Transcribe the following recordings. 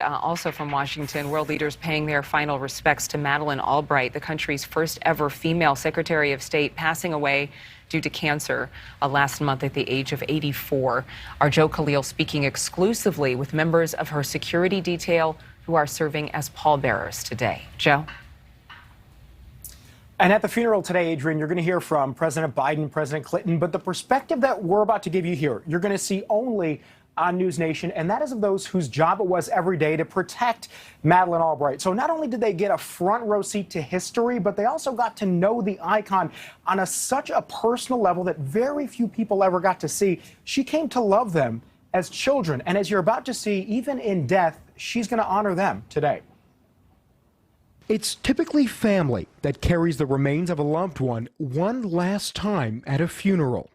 Also from Washington, world leaders paying their final respects to Madeleine Albright, the country's first ever female Secretary of State, passing away due to cancer last month at the age of 84. Our Joe Khalil speaking exclusively with members of her security detail who are serving as pallbearers today. Joe? And at the funeral today, Adrienne, you're going to hear from President Biden, President Clinton, but the perspective that we're about to give you here, you're going to see only on NewsNation, and that is of those whose job it was every day to protect Madeleine Albright. So not only did they get a front row seat to history, but they also got to know the icon on such a personal level that very few people ever got to see. She came to love them as children, and as you're about to see, even in death, she's going to honor them today. It's typically family that carries the remains of a loved one last time at a funeral.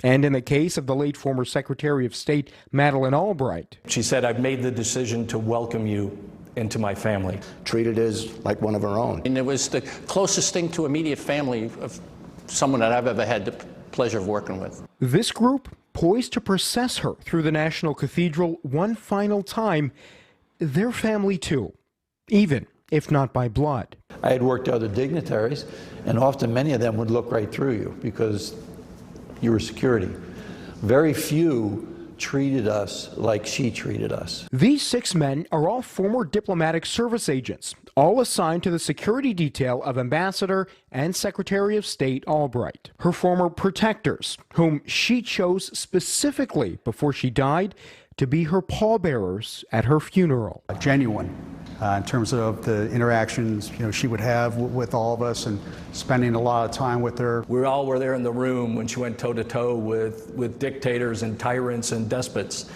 And in the case of the late former Secretary of State, Madeleine Albright. She said, I've made the decision to welcome you into my family. Treated as like one of her own. And it was the closest thing to immediate family of someone that I've ever had the pleasure of working with. This group poised to process her through the National Cathedral one final time. Their family too, even if not by blood. I had worked other dignitaries, and often many of them would look right through you because you were security. Very few treated us like she treated us. These 6 men are all former diplomatic service agents, all assigned to the security detail of Ambassador and Secretary of State Albright. Her former protectors, whom she chose specifically before she died to be her pallbearers at her funeral. Genuine. In terms of the interactions, she would have with all of us and spending a lot of time with her. We all were there in the room when she went toe-to-toe with dictators and tyrants and despots.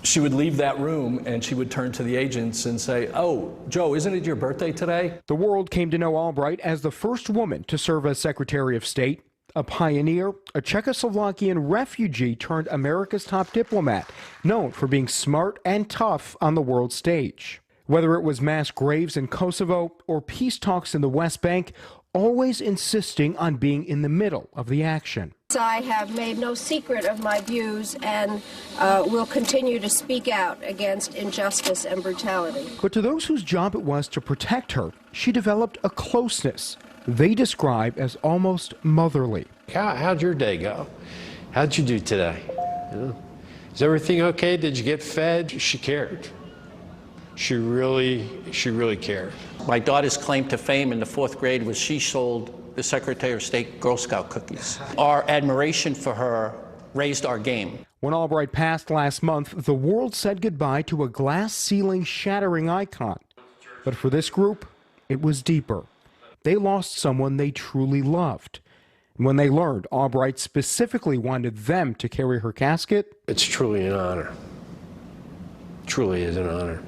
She would leave that room and she would turn to the agents and say, oh, Joe, isn't it your birthday today? The world came to know Albright as the first woman to serve as Secretary of State, a pioneer, a Czechoslovakian refugee turned America's top diplomat, known for being smart and tough on the world stage. Whether it was mass graves in Kosovo or peace talks in the West Bank, always insisting on being in the middle of the action. I have made no secret of my views and will continue to speak out against injustice and brutality. But to those whose job it was to protect her, she developed a closeness they describe as almost motherly. How'd your day go? How'd you do today? Is everything okay? Did you get fed? She cared. She really cared. My daughter's claim to fame in the 4th grade was she sold the Secretary of State Girl Scout cookies. Our admiration for her raised our game. When Albright passed last month, the world said goodbye to a glass ceiling shattering icon. But for this group, it was deeper. They lost someone they truly loved. And when they learned Albright specifically wanted them to carry her casket, it's truly an honor. Truly is an honor.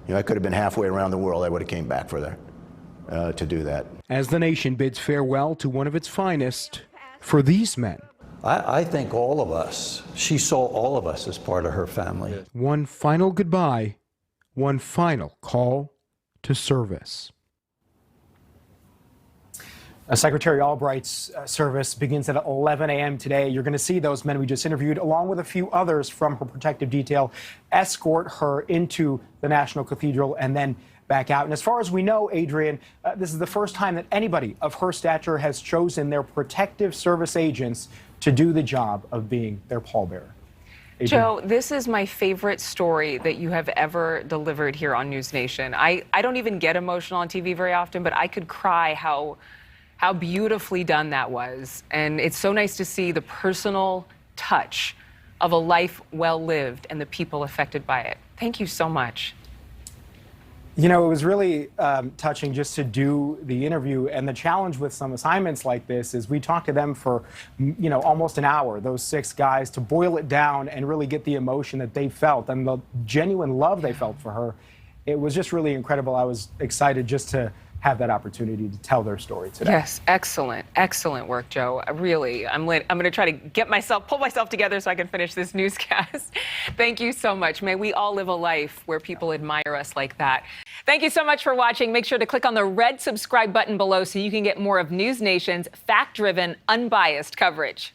I could have been halfway around the world. I would have came back for that, to do that. As the nation bids farewell to one of its finest, for these men, I think all of us, she saw all of us as part of her family. One final goodbye, one final call to service. Secretary Albright's service begins at 11 a.m. today. You're going to see those men we just interviewed, along with a few others from her protective detail, escort her into the National Cathedral and then back out. And as far as we know, Adrienne, this is the first time that anybody of her stature has chosen their protective service agents to do the job of being their pallbearer. Joe, this is my favorite story that you have ever delivered here on NewsNation. I don't even get emotional on TV very often, but I could cry how beautifully done that was. And it's so nice to see the personal touch of a life well lived and the people affected by it. Thank you so much. It was really touching just to do the interview, and the challenge with some assignments like this is we talked to them for, almost an hour, those 6 guys, to boil it down and really get the emotion that they felt and the genuine love they felt for her. It was just really incredible. I was excited just to have that opportunity to tell their story today. Yes, excellent work, Joe. Really, I'm going to try to pull myself together so I can finish this newscast. Thank you so much. May we all live a life where people admire us like that. Thank you so much for watching. Make sure to click on the red subscribe button below so you can get more of NewsNation's fact-driven, unbiased coverage.